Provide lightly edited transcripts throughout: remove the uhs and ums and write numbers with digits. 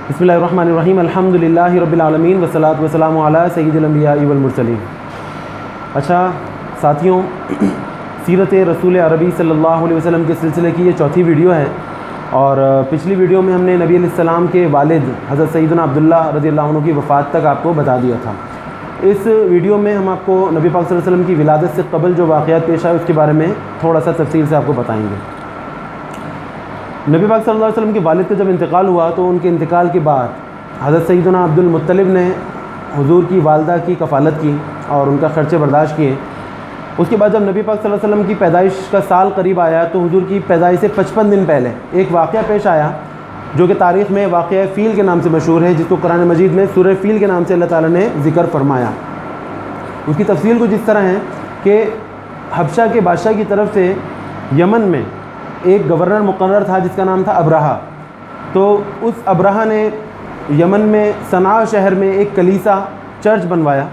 بسم اللہ الرحمن الرحیم الحمدللہ رب العالمین والصلاۃ والسلام علی سید الانبیاء والمرسلین۔ اچھا ساتھیوں، سیرت رسول عربی صلی اللہ علیہ وسلم کے سلسلے کی یہ چوتھی ویڈیو ہے، اور پچھلی ویڈیو میں ہم نے نبی علیہ السلام کے والد حضرت سیدنا عبداللہ رضی اللہ عنہ کی وفات تک آپ کو بتا دیا تھا۔ اس ویڈیو میں ہم آپ کو نبی پاک صلی اللہ علیہ وسلم کی ولادت سے قبل جو واقعات پیش آئے اس کے بارے میں تھوڑا سا تفصیل سے آپ کو بتائیں گے۔ نبی پاک صلی اللہ علیہ وسلم کے والد کا جب انتقال ہوا تو ان کے انتقال کے بعد حضرت سیدنا عبد المطلب نے حضور کی والدہ کی کفالت کی اور ان کا خرچے برداشت کیے۔ اس کے بعد جب نبی پاک صلی اللہ علیہ وسلم کی پیدائش کا سال قریب آیا تو حضور کی پیدائش سے 55 دن پہلے ایک واقعہ پیش آیا جو کہ تاریخ میں واقعہ فیل کے نام سے مشہور ہے، جس کو قرآن مجید میں سورہ فیل کے نام سے اللہ تعالیٰ نے ذکر فرمایا۔ اس کی تفصیل کچھ اس طرح ہے کہ حبشہ کے بادشاہ کی طرف سے یمن میں ایک گورنر مقرر تھا جس کا نام تھا ابرہہ۔ تو اس ابرہہ نے یمن میں صنعاء شہر میں ایک کلیسا چرچ بنوایا،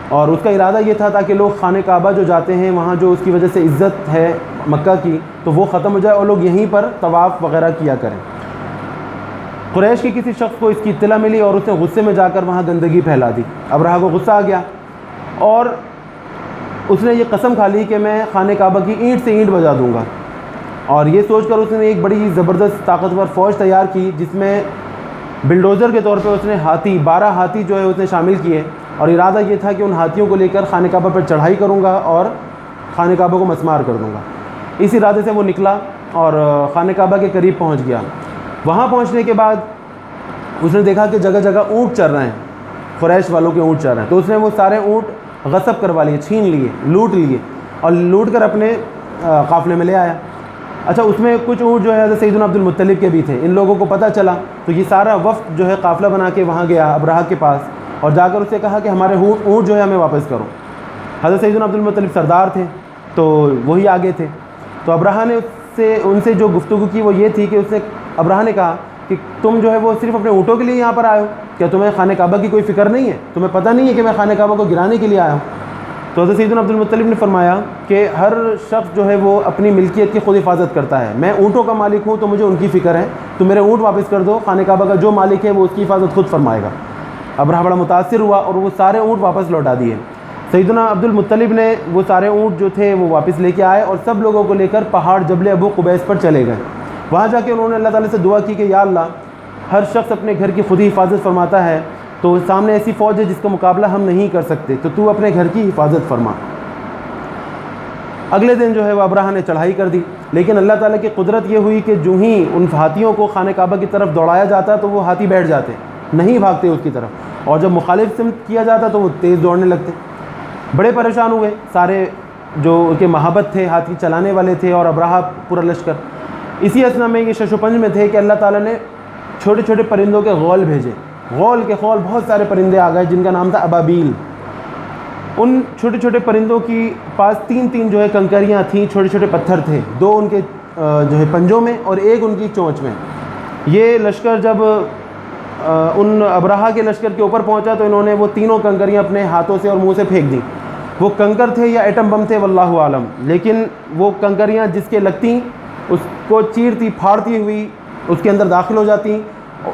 اور اس کا ارادہ یہ تھا تاکہ لوگ خانہ کعبہ جو جاتے ہیں وہاں جو اس کی وجہ سے عزت ہے مکہ کی تو وہ ختم ہو جائے اور لوگ یہیں پر طواف وغیرہ کیا کریں۔ قریش کے کسی شخص کو اس کی اطلاع ملی اور اس نے غصے میں جا کر وہاں گندگی پھیلا دی۔ ابرہہ کو غصہ آ گیا اور اس نے یہ قسم کھا لی کہ میں خانہ کعبہ کی اینٹ سے اینٹ بجا دوں گا، اور یہ سوچ کر اس نے ایک بڑی زبردست طاقتور فوج تیار کی جس میں بلڈوزر کے طور پہ اس نے 12 ہاتھی جو ہے اس نے شامل کیے، اور ارادہ یہ تھا کہ ان ہاتھیوں کو لے کر خانہ کعبہ پر چڑھائی کروں گا اور خانہ کعبہ کو مسمار کر دوں گا۔ اس ارادے سے وہ نکلا اور خانہ کعبہ کے قریب پہنچ گیا۔ وہاں پہنچنے کے بعد اس نے دیکھا کہ جگہ جگہ اونٹ چر رہے ہیں، قریش والوں کے اونٹ چر رہے ہیں، تو اس نے وہ سارے اونٹ غصب کروا لیے، چھین لیے، لوٹ لیے، اور لوٹ کر اپنے قافلے میں لے آیا۔ اچھا، اس میں کچھ اونٹ جو ہے حضرت سیدنا عبد المطلب کے بھی تھے۔ ان لوگوں کو پتہ چلا تو یہ سارا وفد جو ہے قافلہ بنا کے وہاں گیا ابرہہ کے پاس، اور جا کر اس سے کہا کہ ہمارے اونٹ جو ہے ہمیں واپس کرو۔ حضرت سیدنا عبد المطلب سردار تھے تو وہی آگے تھے، تو ابرہہ نے ان سے جو گفتگو کی وہ یہ تھی کہ ابرہہ نے کہا کہ تم جو ہے وہ صرف اپنے اونٹوں کے لیے یہاں پر آئے ہو، کیا تمہیں خانہ کعبہ کی کوئی فکر نہیں ہے؟ تمہیں پتہ نہیں ہے کہ میں خانہ کعبہ کو گرانے کے لیے آیا ہوں؟ تو حضرت سیدنا عبد المطلب نے فرمایا کہ ہر شخص جو ہے وہ اپنی ملکیت کی خود حفاظت کرتا ہے، میں اونٹوں کا مالک ہوں تو مجھے ان کی فکر ہے، تو میرے اونٹ واپس کر دو، خانہ کعبہ کا جو مالک ہے وہ اس کی حفاظت خود فرمائے گا۔ ابرہہ بڑا متاثر ہوا اور وہ سارے اونٹ واپس لوٹا دیے۔ سیدنا عبد المطلب نے وہ سارے اونٹ جو تھے وہ واپس لے کے آئے اور سب لوگوں کو لے کر پہاڑ جبل ابو قبیس پر چلے گئے۔ وہاں جا کے انہوں نے اللہ تعالیٰ سے دعا کی کہ یا اللہ، ہر شخص اپنے گھر کی خود ہی حفاظت فرماتا ہے، تو سامنے ایسی فوج ہے جس کا مقابلہ ہم نہیں کر سکتے، تو تو اپنے گھر کی حفاظت فرما۔ اگلے دن جو ہے وہ ابرہہ نے چڑھائی کر دی، لیکن اللہ تعالیٰ کی قدرت یہ ہوئی کہ جو ہی ان ہاتھیوں کو خانہ کعبہ کی طرف دوڑایا جاتا تو وہ ہاتھی بیٹھ جاتے، نہیں بھاگتے اس کی طرف، اور جب مخالف سمت کیا جاتا تو وہ تیز دوڑنے لگتے۔ بڑے پریشان ہوئے سارے جو ان کے محبت تھے، ہاتھی چلانے والے تھے، اور ابرہہ پورا لشکر۔ اسی اسنا میں یہ شش و پنج میں تھے کہ اللہ تعالیٰ نے چھوٹے چھوٹے پرندوں کے غول بھیجے، غول کے غول، بہت سارے پرندے آ گئے جن کا نام تھا ابابیل۔ ان چھوٹے چھوٹے پرندوں کی پاس تین جو ہے کنکریاں تھیں، چھوٹے چھوٹے پتھر تھے، 2 ان کے جو ہے پنجوں میں اور 1 ان کی چونچ میں۔ یہ لشکر جب ان ابرہہ کے لشکر کے اوپر پہنچا تو انہوں نے وہ تینوں کنکریاں اپنے ہاتھوں سے اور منہ سے پھینک دیں۔ وہ کنکر تھے یا ایٹم بم تھے واللہ عالم، لیکن وہ کنکریاں جس کے لگتیں اس کو چیرتی پھاڑتی ہوئی اس کے اندر داخل ہو جاتی،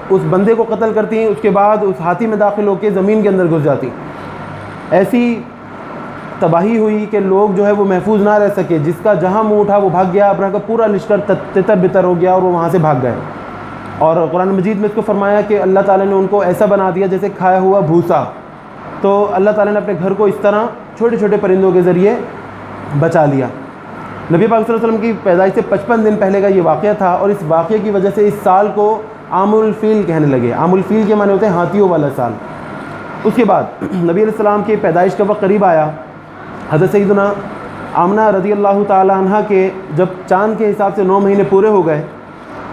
اس بندے کو قتل کرتی، اس کے بعد اس ہاتھی میں داخل ہو کے زمین کے اندر گھس جاتی۔ ایسی تباہی ہوئی کہ لوگ جو ہے وہ محفوظ نہ رہ سکے، جس کا جہاں منہ اٹھا وہ بھاگ گیا، ابرہہ کا پورا لشکر تتر بتر ہو گیا اور وہ وہاں سے بھاگ گئے۔ اور قرآن مجید میں اس کو فرمایا کہ اللہ تعالیٰ نے ان کو ایسا بنا دیا جیسے کھایا ہوا بھوسا۔ تو اللہ تعالیٰ نے اپنے گھر کو اس طرح چھوٹے چھوٹے پرندوں کے ذریعے بچا لیا۔ نبی پاک صلی اللہ علیہ وسلم کی پیدائش سے 55 دن پہلے کا یہ واقعہ تھا، اور اس واقعے کی وجہ سے اس سال کو عام الفیل کہنے لگے۔ عام الفیل کے معنی ہوتے ہیں ہاتھیوں والا سال۔ اس کے بعد نبی علیہ السلام کی پیدائش کا وقت قریب آیا۔ حضرت سیدنا آمنہ رضی اللہ تعالی عنہ کے جب چاند کے حساب سے 9 مہینے پورے ہو گئے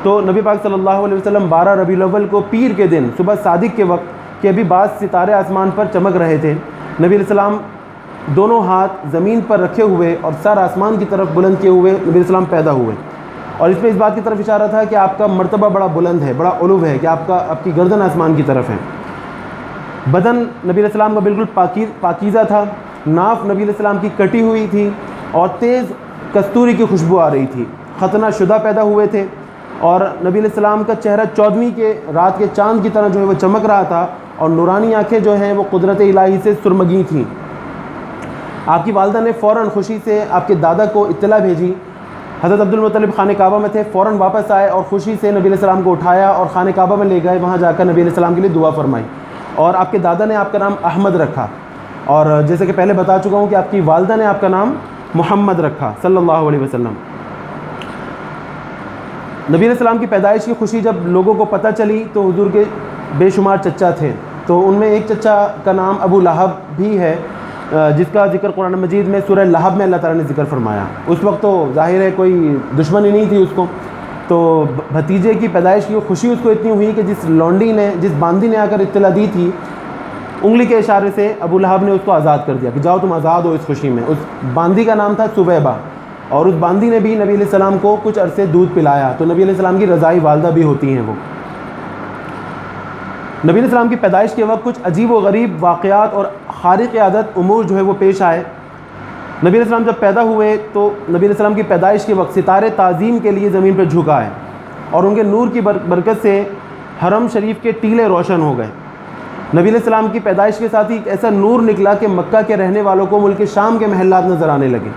تو نبی پاک صلی اللہ علیہ وسلم 12 ربیع الاول کو پیر کے دن صبح صادق کے وقت کہ ابھی بعض ستارے آسمان پر چمک رہے تھے، نبی علیہ السلام دونوں ہاتھ زمین پر رکھے ہوئے اور سر آسمان کی طرف بلند کیے ہوئے نبی علیہ السلام پیدا ہوئے، اور اس میں اس بات کی طرف اشارہ تھا کہ آپ کا مرتبہ بڑا بلند ہے، بڑا علو ہے، کہ آپ کی گردن آسمان کی طرف ہے۔ بدن نبی علیہ السلام کا بالکل پاکیزہ تھا، ناف نبی علیہ السلام کی کٹی ہوئی تھی اور تیز کستوری کی خوشبو آ رہی تھی، ختنہ شدہ پیدا ہوئے تھے، اور نبی علیہ السلام کا چہرہ 14ویں کے رات کے چاند کی طرح جو ہے وہ چمک رہا تھا، اور نورانی آنکھیں جو ہیں وہ قدرت الہی سے سرمگی تھیں۔ آپ کی والدہ نے فوراً خوشی سے آپ کے دادا کو اطلاع بھیجی۔ حضرت عبد المطلب خانہ کعبہ میں تھے، فوراً واپس آئے اور خوشی سے نبی علیہ السلام کو اٹھایا اور خانہ کعبہ میں لے گئے۔ وہاں جا کر نبی علیہ السلام کے لیے دعا فرمائی، اور آپ کے دادا نے آپ کا نام احمد رکھا، اور جیسے کہ پہلے بتا چکا ہوں کہ آپ کی والدہ نے آپ کا نام محمد رکھا صلی اللہ علیہ وسلم۔ نبی علیہ السلام کی پیدائش کی خوشی جب لوگوں کو پتہ چلی تو حضور کے بے شمار چچا تھے، تو ان میں ایک چچا کا نام ابو لہب بھی ہے، جس کا ذکر قرآن مجید میں سورہ لہب میں اللہ تعالیٰ نے ذکر فرمایا۔ اس وقت تو ظاہر ہے کوئی دشمنی نہیں تھی اس کو، تو بھتیجے کی پیدائش کی خوشی اس کو اتنی ہوئی کہ جس لونڈی نے، جس باندی نے آ کر اطلاع دی تھی، انگلی کے اشارے سے ابو لہب نے اس کو آزاد کر دیا کہ جاؤ تم آزاد ہو اس خوشی میں۔ اس باندی کا نام تھا سویبہ، اور اس باندی نے بھی نبی علیہ السلام کو کچھ عرصے دودھ پلایا، تو نبی علیہ السلام کی رضائی والدہ بھی ہوتی ہیں وہ۔ نبی علیہ السلام کی پیدائش کے وقت کچھ عجیب و غریب واقعات اور خارق عادت امور جو ہے وہ پیش آئے۔ نبی علیہ السلام جب پیدا ہوئے تو نبی علیہ السلام کی پیدائش کے وقت ستارے تعظیم کے لیے زمین پر جھکائے، اور ان کے نور کی برکت سے حرم شریف کے ٹیلے روشن ہو گئے۔ نبی علیہ السلام کی پیدائش کے ساتھ ہی ایک ایسا نور نکلا کہ مکہ کے رہنے والوں کو ملک شام کے محلات نظر آنے لگے۔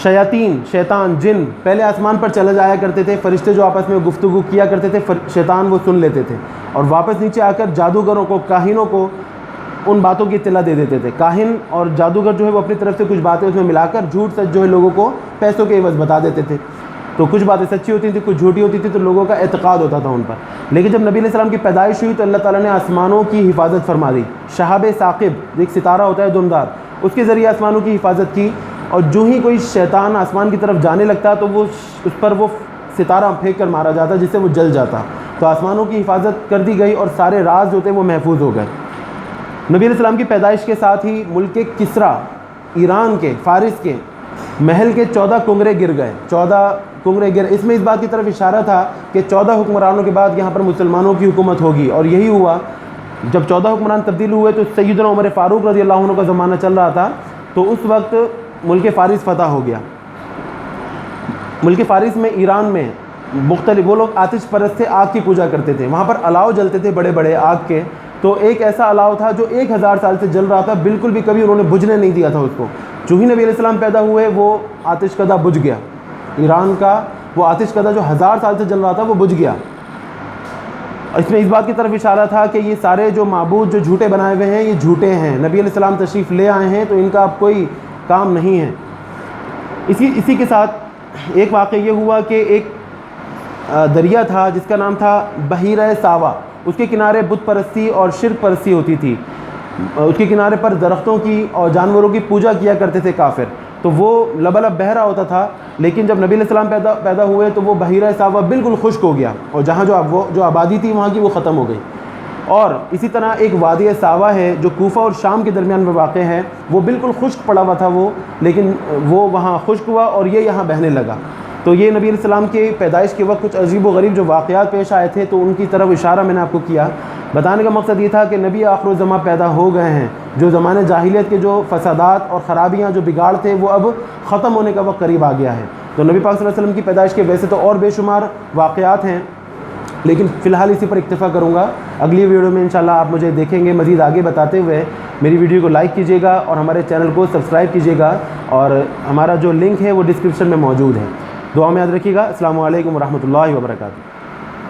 شیاطین، شیطان، جن پہلے آسمان پر چلے جایا کرتے تھے، فرشتے جو آپس میں گفتگو کیا کرتے تھے، شیطان وہ سن لیتے تھے اور واپس نیچے آ کر جادوگروں کو، کاہنوں کو ان باتوں کی اطلاع دے دیتے تھے۔ کاہن اور جادوگر جو ہے وہ اپنی طرف سے کچھ باتیں اس میں ملا کر جھوٹ سچ جو ہے لوگوں کو پیسوں کے عوض بتا دیتے تھے، تو کچھ باتیں سچی ہوتی تھیں، کچھ جھوٹی ہوتی تھی، تو لوگوں کا اعتقاد ہوتا تھا ان پر۔ لیکن جب نبی علیہ السلام کی پیدائش ہوئی تو اللہ تعالیٰ نے آسمانوں کی حفاظت فرما دی۔ شہاب ثاقب، ایک ستارہ ہوتا ہے دمدار، اس کے ذریعے آسمانوں کی حفاظت کی، اور جو ہی کوئی شیطان آسمان کی طرف جانے لگتا تو وہ اس پر وہ ستارہ پھینک کر مارا جاتا جس سے وہ جل جاتا۔ تو آسمانوں کی حفاظت کر دی گئی اور سارے راز جو تھے وہ محفوظ ہو گئے۔ نبی علیہ السلام کی پیدائش کے ساتھ ہی ملک کسریٰ، ایران کے، فارس کے محل کے 14 کنگرے گر گئے۔ 14 کنگرے گر، اس میں اس بات کی طرف اشارہ تھا کہ 14 حکمرانوں کے بعد یہاں پر مسلمانوں کی حکومت ہوگی، اور یہی ہوا۔ جب 14 حکمران تبدیل ہوئے تو سیدنا عمر فاروق رضی اللہ عنہ کا زمانہ چل رہا تھا، تو اس وقت ملک فارس فتح ہو گیا۔ ملک فارس میں، ایران میں مختلف وہ لوگ آتش پرست تھے، آگ کی پوجا کرتے تھے، وہاں پر الاؤ جلتے تھے بڑے بڑے آگ کے، تو ایک ایسا الاؤ تھا جو 1000 سال سے جل رہا تھا، بالکل بھی کبھی انہوں نے بجھنے نہیں دیا تھا اس کو۔ جو ہی نبی علیہ السلام پیدا ہوئے وہ آتش کدہ بجھ گیا، ایران کا وہ آتش کدہ جو 1000 سال سے جل رہا تھا وہ بجھ گیا۔ اس میں اس بات کی طرف اشارہ تھا کہ یہ سارے جو معبود جو جھوٹے بنائے ہوئے ہیں یہ جھوٹے ہیں، نبی علیہ السلام تشریف لے آئے ہیں تو ان کا اب کوئی کام نہیں ہے۔ اسی کے ساتھ ایک واقعہ یہ ہوا کہ ایک دریا تھا جس کا نام تھا بحیرہ ساوا، اس کے کنارے بت پرستی اور شرک پرستی ہوتی تھی، اس کے کنارے پر درختوں کی اور جانوروں کی پوجا کیا کرتے تھے کافر، تو وہ لبالب بہہ رہا ہوتا تھا۔ لیکن جب نبی علیہ السلام پیدا ہوئے تو وہ بحیرہ ساوا بالکل خشک ہو گیا، اور جہاں جو آبادی تھی وہاں کی وہ ختم ہو گئی۔ اور اسی طرح ایک وادی ساوا ہے جو کوفہ اور شام کے درمیان میں واقع ہے، وہ بالکل خشک پڑا ہوا تھا وہ، لیکن وہ وہاں خشک ہوا اور یہ یہاں بہنے لگا۔ تو یہ نبی علیہ السلام کے پیدائش کے وقت کچھ عجیب و غریب جو واقعات پیش آئے تھے تو ان کی طرف اشارہ میں نے آپ کو کیا۔ بتانے کا مقصد یہ تھا کہ نبی آخر الزماں پیدا ہو گئے ہیں، جو زمانے جاہلیت کے جو فسادات اور خرابیاں جو بگاڑ تھے وہ اب ختم ہونے کا وقت قریب آ گیا ہے۔ تو نبی پاک صلی اللہ علیہ وسلم کی پیدائش کے ویسے تو اور بے شمار واقعات ہیں، لیکن فی الحال اسی پر اکتفا کروں گا۔ اگلی ویڈیو میں انشاءاللہ آپ مجھے دیکھیں گے مزید آگے بتاتے ہوئے۔ میری ویڈیو کو لائک کیجیے گا اور ہمارے چینل کو سبسکرائب کیجیے گا، اور ہمارا جو لنک ہے وہ ڈسکرپشن میں موجود ہے۔ دعا میں یاد رکھیے گا۔ السلام علیکم ورحمۃ اللہ وبرکاتہ۔